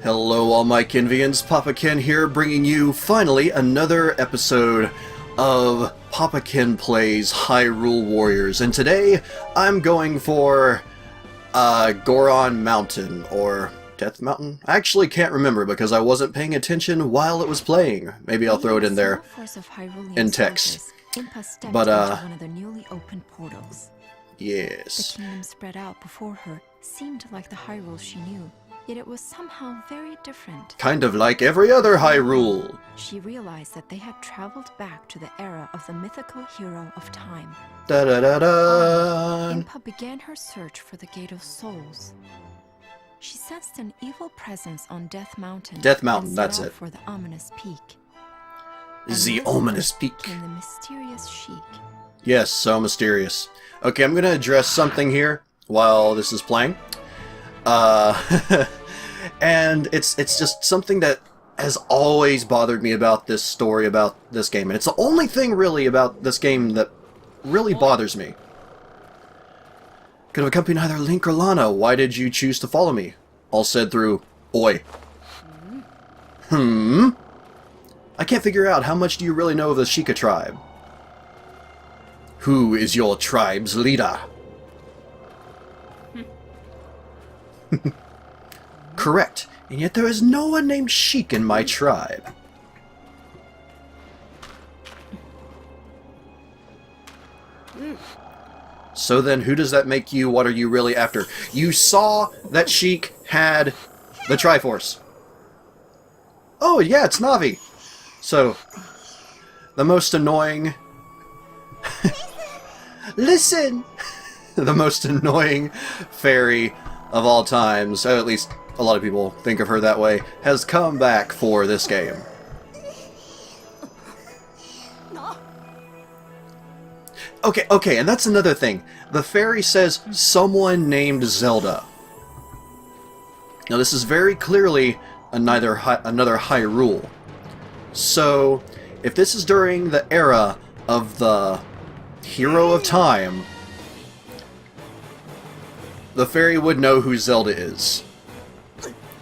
Hello all my Kenvians, Papa Ken here, bringing you finally another episode of Papa Ken Plays Hyrule Warriors, and today I'm going for Goron Mountain, or Death Mountain? I actually can't remember because I wasn't paying attention while it was playing. Maybe I'll throw it in there in text. But one of the newly opened portals. Yes. The kingdom spread out before her seemed like the Hyrule she knew, yet it was somehow very different. Kind of like every other Hyrule. She realized that they had traveled back to the era of the mythical hero of time. Da-da-da-da. Impa began her search for the Gate of Souls. She sensed an evil presence on Death Mountain. Death Mountain, and that's set out it. for the ominous peak. The ominous peak. Came the mysterious Sheik. Yes, so mysterious. Okay, I'm gonna address something here while this is playing. And it's just something that has always bothered me about this story, about this game. And it's the only thing really about this game that really bothers me. Could have accompanied either Link or Lana. Why did you choose to follow me? All said through Oi. I can't figure out, how much do you really know of the Sheikah tribe? Who is your tribe's leader? Correct, and yet there is no one named Sheik in my tribe. So then, who does that make you? What are you really after? You saw that Sheik had the Triforce. Oh yeah, it's Navi. So, the most annoying... Listen! The most annoying fairy of all times, or at least a lot of people think of her that way, has come back for this game. Okay, and that's another thing. The fairy says someone named Zelda. Now this is very clearly another Hyrule. So, if this is during the era of the Hero of Time, the fairy would know who Zelda is.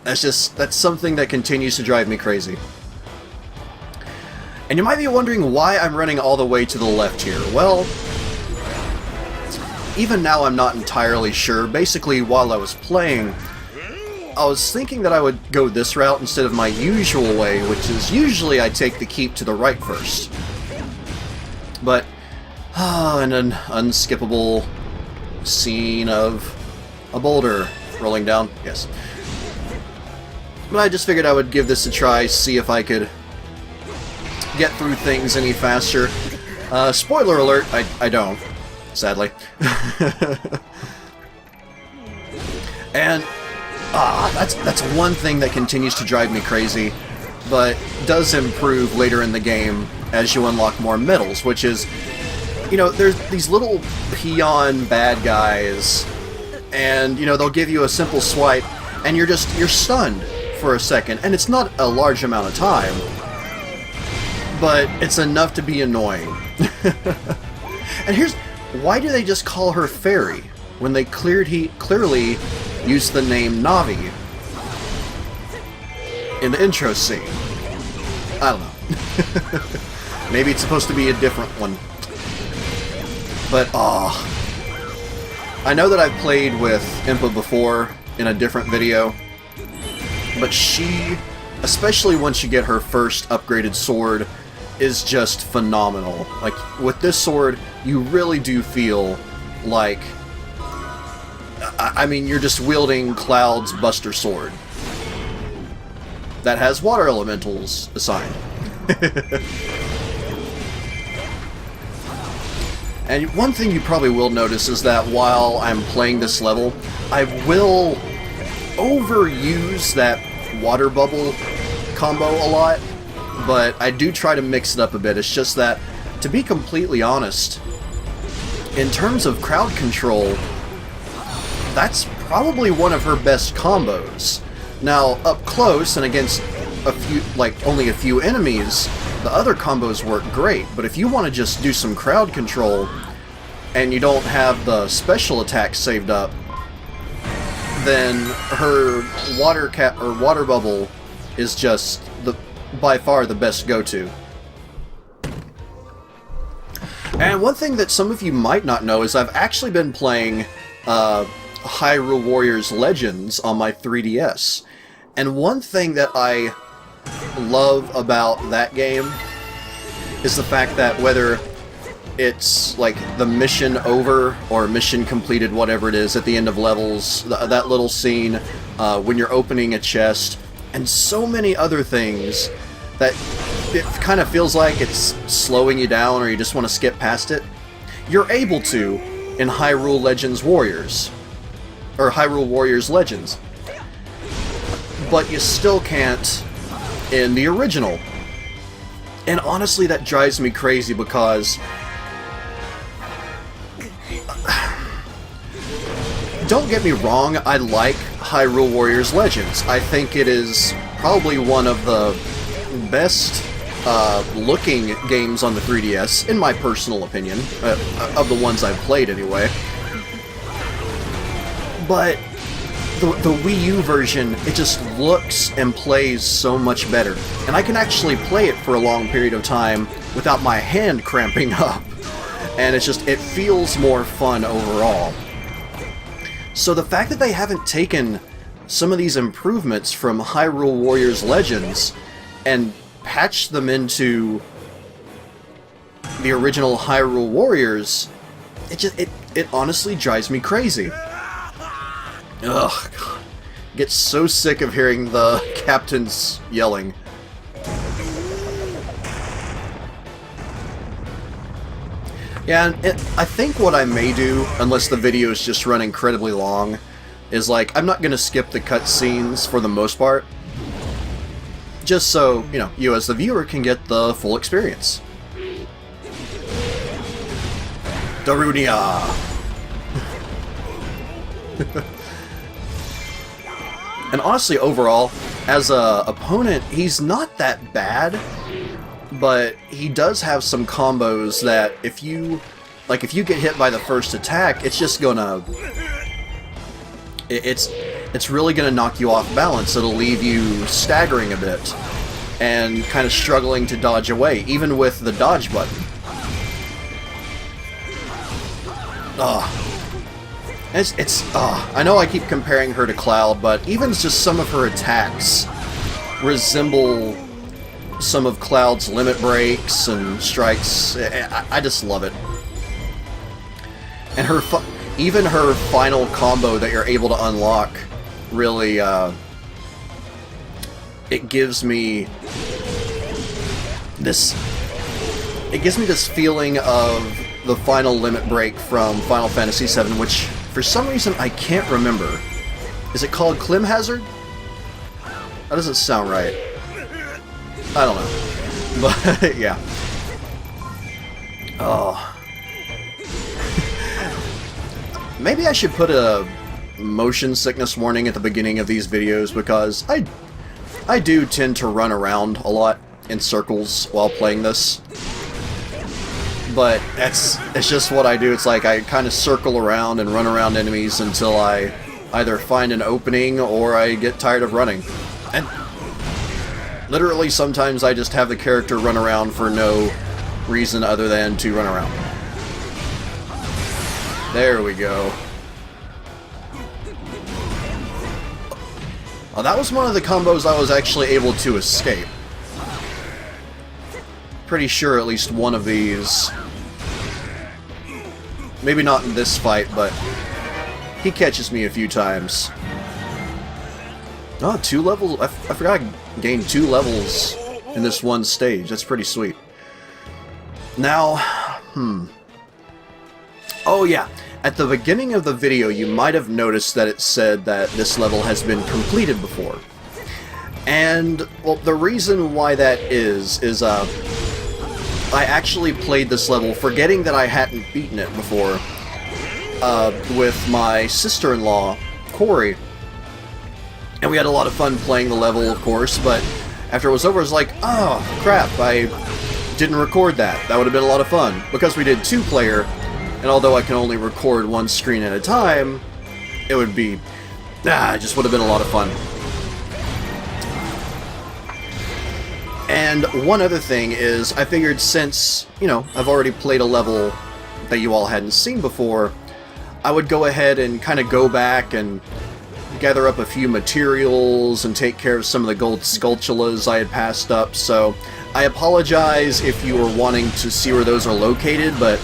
That's something that continues to drive me crazy. And you might be wondering why I'm running all the way to the left here. Well, even now I'm not entirely sure. Basically, while I was playing, I was thinking that I would go this route instead of my usual way, which is usually I take the keep to the right first. But, and an unskippable scene of a boulder rolling down. Yes. But I just figured I would give this a try, see if I could get through things any faster. Spoiler alert, I don't, sadly. And that's one thing that continues to drive me crazy, but does improve later in the game as you unlock more medals, which is, you know, there's these little peon bad guys, and, you know, they'll give you a simple swipe, and you're stunned for a second, and it's not a large amount of time, but it's enough to be annoying. And here's, why do they just call her Fairy, when they clearly used the name Navi in the intro scene? I don't know. Maybe it's supposed to be a different one. But, I know that I've played with Impa before in a different video, but she, especially once you get her first upgraded sword, is just phenomenal. Like, with this sword, you really do feel like, I mean, you're just wielding Cloud's Buster Sword that has water elementals assigned. And one thing you probably will notice is that while I'm playing this level, I will overuse that water bubble combo a lot, but I do try to mix it up a bit. It's just that, to be completely honest, in terms of crowd control, that's probably one of her best combos. Now, up close and against a few, like only a few enemies, the other combos work great, but if you want to just do some crowd control and you don't have the special attacks saved up, then her water bubble is just by far the best go-to. And one thing that some of you might not know is I've actually been playing Hyrule Warriors Legends on my 3DS. And one thing that I love about that game is the fact that whether it's like the mission over or mission completed, whatever it is, at the end of levels, that little scene when you're opening a chest, and so many other things that it kind of feels like it's slowing you down or you just want to skip past it, you're able to in Hyrule Warriors Legends. But you still can't in the original. And honestly, that drives me crazy because don't get me wrong, I like Hyrule Warriors Legends. I think it is probably one of the best looking games on the 3DS, in my personal opinion, of the ones I've played anyway. But the Wii U version, it just looks and plays so much better. And I can actually play it for a long period of time without my hand cramping up. And it's just, it feels more fun overall. So the fact that they haven't taken some of these improvements from Hyrule Warriors Legends and patched them into the original Hyrule Warriors, it honestly drives me crazy. Ugh, God. Get so sick of hearing the captains yelling. Yeah, and I think what I may do, unless the video is just run incredibly long, is like, I'm not going to skip the cutscenes for the most part, just so, you know, you as the viewer can get the full experience. Darunia! And honestly, overall, as a opponent, he's not that bad, but he does have some combos that if you get hit by the first attack, it's just gonna... It's really gonna knock you off balance. It'll leave you staggering a bit and kind of struggling to dodge away, even with the dodge button. I know I keep comparing her to Cloud, but even just some of her attacks resemble some of Cloud's limit breaks and strikes. I just love it. And even her final combo that you're able to unlock really, it gives me this feeling of the final limit break from Final Fantasy VII, which for some reason I can't remember. Is it called Clim Hazard? That doesn't sound right. I don't know. But, yeah. Oh. Maybe I should put a motion sickness warning at the beginning of these videos, because I do tend to run around a lot in circles while playing this. But it's just what I do. It's like I kind of circle around and run around enemies until I either find an opening or I get tired of running. And literally sometimes I just have the character run around for no reason other than to run around. There we go. Oh, that was one of the combos I was actually able to escape. Pretty sure at least one of these. Maybe not in this fight, but he catches me a few times. Oh, 2 levels? I forgot I gained 2 levels in this one stage. That's pretty sweet. Now, oh yeah, at the beginning of the video you might have noticed that it said that this level has been completed before. And, well, the reason why that is I actually played this level forgetting that I hadn't beaten it before with my sister-in-law, Corey. And we had a lot of fun playing the level, of course, but after it was over, I was like, oh, crap, I didn't record that. That would have been a lot of fun. Because we did 2-player, and although I can only record one screen at a time, it would be it just would have been a lot of fun. And one other thing is, I figured since, you know, I've already played a level that you all hadn't seen before, I would go ahead and kind of go back and gather up a few materials and take care of some of the gold Skulltulas I had passed up, so I apologize if you were wanting to see where those are located, but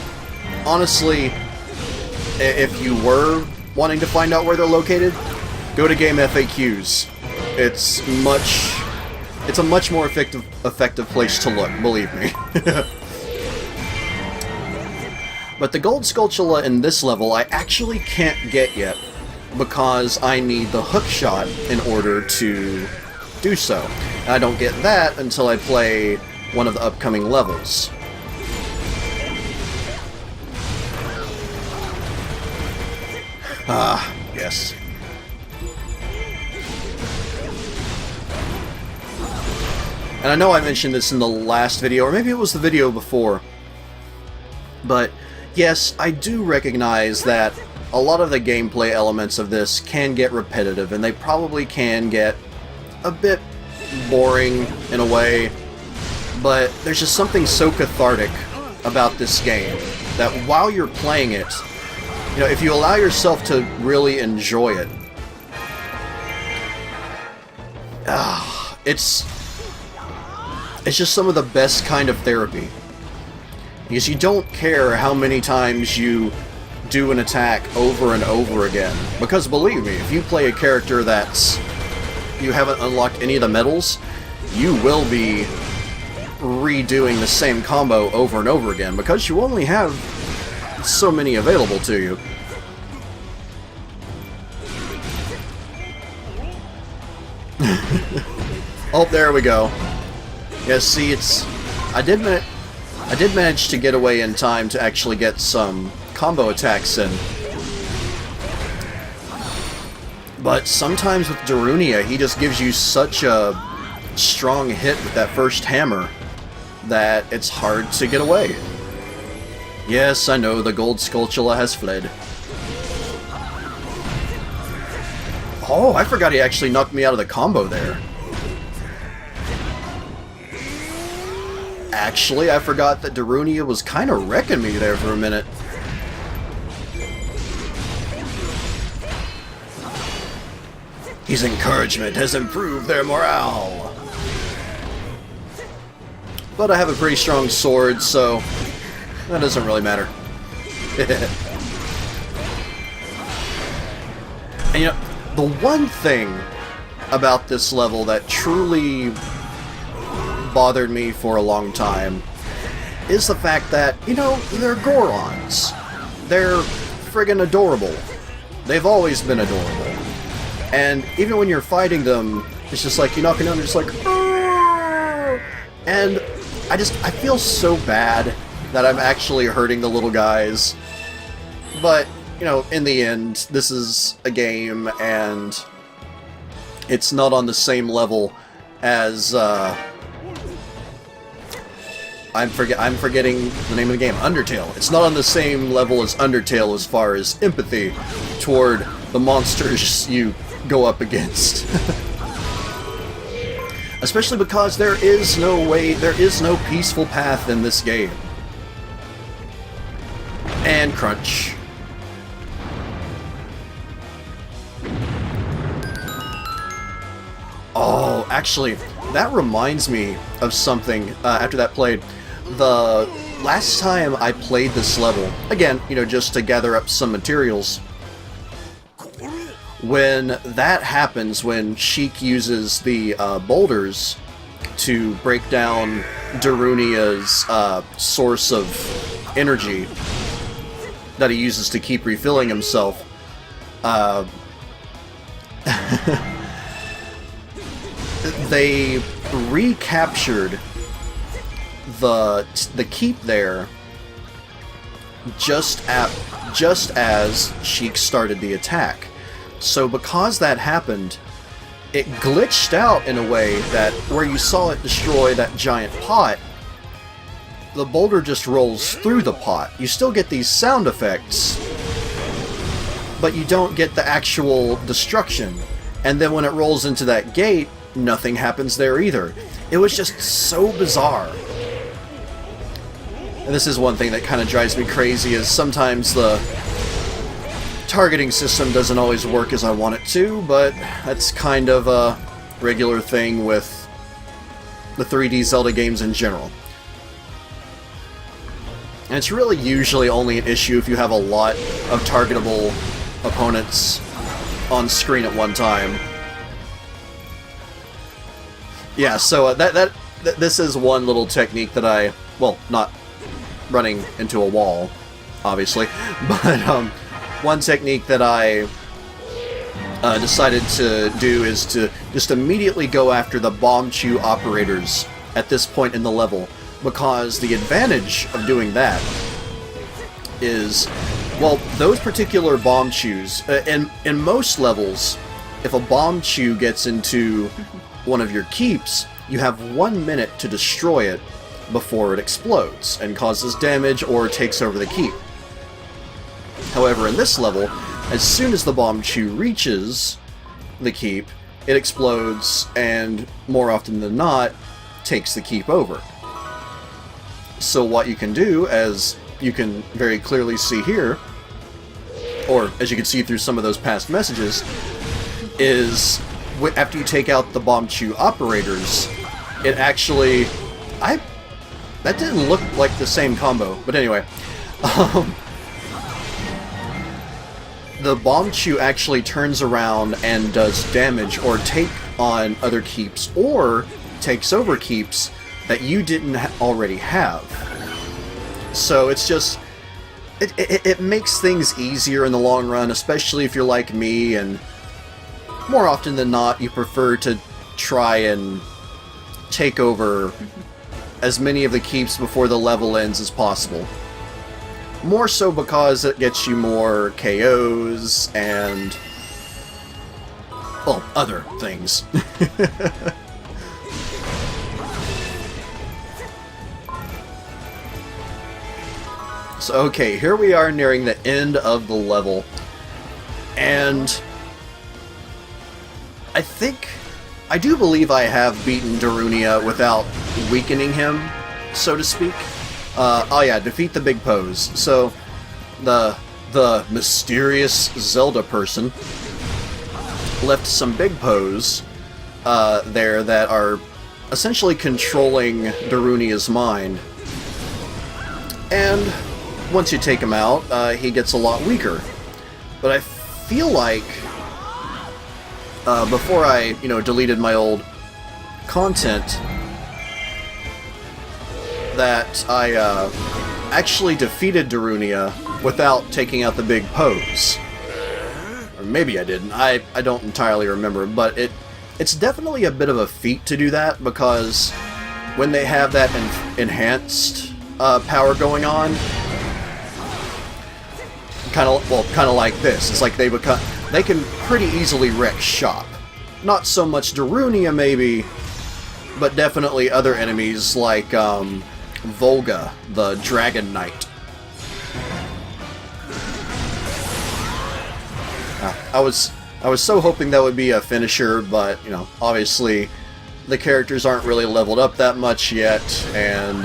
honestly, if you were wanting to find out where they're located, go to Game FAQs. It's a much more effective place to look, believe me. But the gold Skulltula in this level I actually can't get yet, because I need the hook shot in order to do so. And I don't get that until I play one of the upcoming levels. Ah, yes. And I know I mentioned this in the last video, or maybe it was the video before, but yes, I do recognize that a lot of the gameplay elements of this can get repetitive, and they probably can get a bit boring in a way, but there's just something so cathartic about this game that while you're playing it, you know, if you allow yourself to really enjoy it, it's just some of the best kind of therapy. Because you don't care how many times you do an attack over and over again. Because believe me, if you play a character you haven't unlocked any of the medals, you will be redoing the same combo over and over again, because you only have so many available to you. Oh, there we go. Yeah, see, I did manage to get away in time to actually get some combo attacks in. But sometimes with Darunia, he just gives you such a strong hit with that first hammer that it's hard to get away. Yes, I know, the gold Skulltula has fled. Oh, I forgot he actually knocked me out of the combo there. Actually, I forgot that Darunia was kind of wrecking me there for a minute. His encouragement has improved their morale. But I have a pretty strong sword, so that doesn't really matter. And you know, the one thing about this level that truly bothered me for a long time is the fact that, you know, they're Gorons. They're friggin' adorable. They've always been adorable. And even when you're fighting them, it's just like, you knock it down, they're just like, "Arr!" And I feel so bad that I'm actually hurting the little guys. But, you know, in the end, this is a game, and it's not on the same level as, I'm forgetting the name of the game, Undertale. It's not on the same level as Undertale as far as empathy toward the monsters you go up against. Especially because there is no peaceful path in this game. And crunch. Oh, actually, that reminds me of something after that played. The last time I played this level, again, you know, just to gather up some materials, when that happens, when Sheik uses the boulders to break down Darunia's source of energy that he uses to keep refilling himself, they recaptured the keep there just as Sheik started the attack. So because that happened, it glitched out in a way that where you saw it destroy that giant pot, the boulder just rolls through the pot. You still get these sound effects, but you don't get the actual destruction. And then when it rolls into that gate, nothing happens there either. It was just so bizarre. And this is one thing that kind of drives me crazy, is sometimes the targeting system doesn't always work as I want it to, but that's kind of a regular thing with the 3D Zelda games in general. And it's really usually only an issue if you have a lot of targetable opponents on screen at one time. Yeah, so this is one little technique that I, well, not running into a wall, obviously, but one technique that I decided to do is to just immediately go after the bomb chew operators at this point in the level, because the advantage of doing that is, well, those particular bomb chews, in most levels, if a bomb chew gets into one of your keeps, you have 1 minute to destroy it before it explodes and causes damage or takes over the keep. However, in this level, as soon as the bomb chew reaches the keep, it explodes and, more often than not, takes the keep over. So what you can do, as you can very clearly see here, or as you can see through some of those past messages, is after you take out the bomb chew operators, it actually... that didn't look like the same combo, but anyway. The bomb chew actually turns around and does damage or take on other keeps, or takes over keeps that you didn't already have. So it's just... It makes things easier in the long run, especially if you're like me, and more often than not, you prefer to try and take over as many of the keeps before the level ends as possible. More so because it gets you more KOs and, well, other things. So, okay, here we are nearing the end of the level, and I do believe I have beaten Darunia without weakening him, so to speak. Oh yeah, defeat the big pose. So, the mysterious Zelda person left some big pose there that are essentially controlling Darunia's mind. And once you take him out, he gets a lot weaker. But I feel like before I, deleted my old content, that I actually defeated Darunia without taking out the big pose. Or maybe I didn't. I don't entirely remember, but it's definitely a bit of a feat to do that, because when they have that enhanced power going on, kind of like this. It's like they can pretty easily wreck shop. Not so much Darunia, maybe, but definitely other enemies like Volga, the Dragon Knight. I was so hoping that would be a finisher, but obviously the characters aren't really leveled up that much yet, and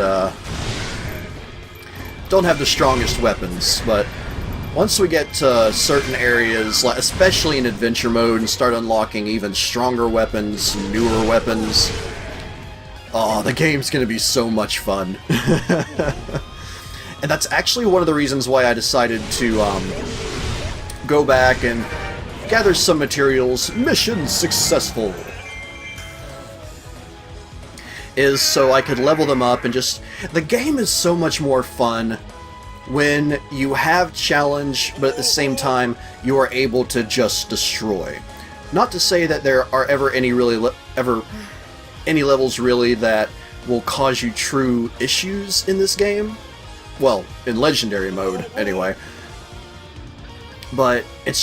don't have the strongest weapons. But once we get to certain areas, especially in adventure mode, and start unlocking even stronger weapons, newer weapons, oh, the game's gonna be so much fun. And that's actually one of the reasons why I decided to go back and gather some materials. Mission successful! Is so I could level them up and just... The game is so much more fun when you have challenge, but at the same time, you are able to just destroy. Not to say that there are ever any levels really that will cause you true issues in this game. Well, in Legendary mode, anyway. But it's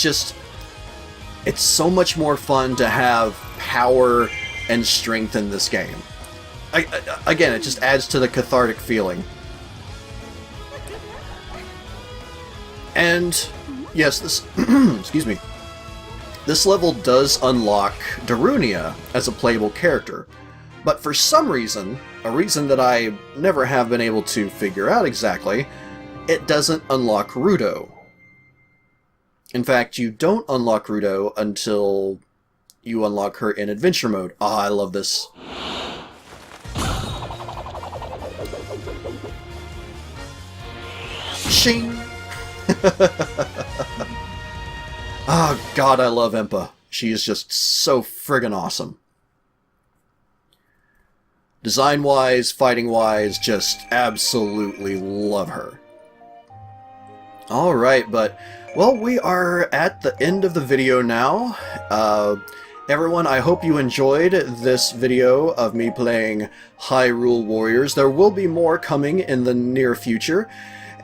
so much more fun to have power and strength in this game. Again, it just adds to the cathartic feeling. And yes, this excuse me. This level does unlock Darunia as a playable character, but for some reason, a reason that I never have been able to figure out exactly, it doesn't unlock Ruto. In fact, you don't unlock Ruto until you unlock her in adventure mode. Ah, I love this. Shing! Oh god, I love Impa. She is just so friggin' awesome. Design-wise, fighting-wise, just absolutely love her. Alright, but, well, we are at the end of the video now. Everyone, I hope you enjoyed this video of me playing Hyrule Warriors. There will be more coming in the near future,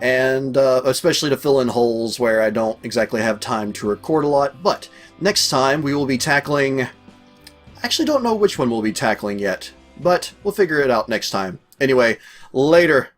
and especially to fill in holes where I don't exactly have time to record a lot. But next time we will be tackling... I actually don't know which one we'll be tackling yet, but we'll figure it out next time. Anyway, later!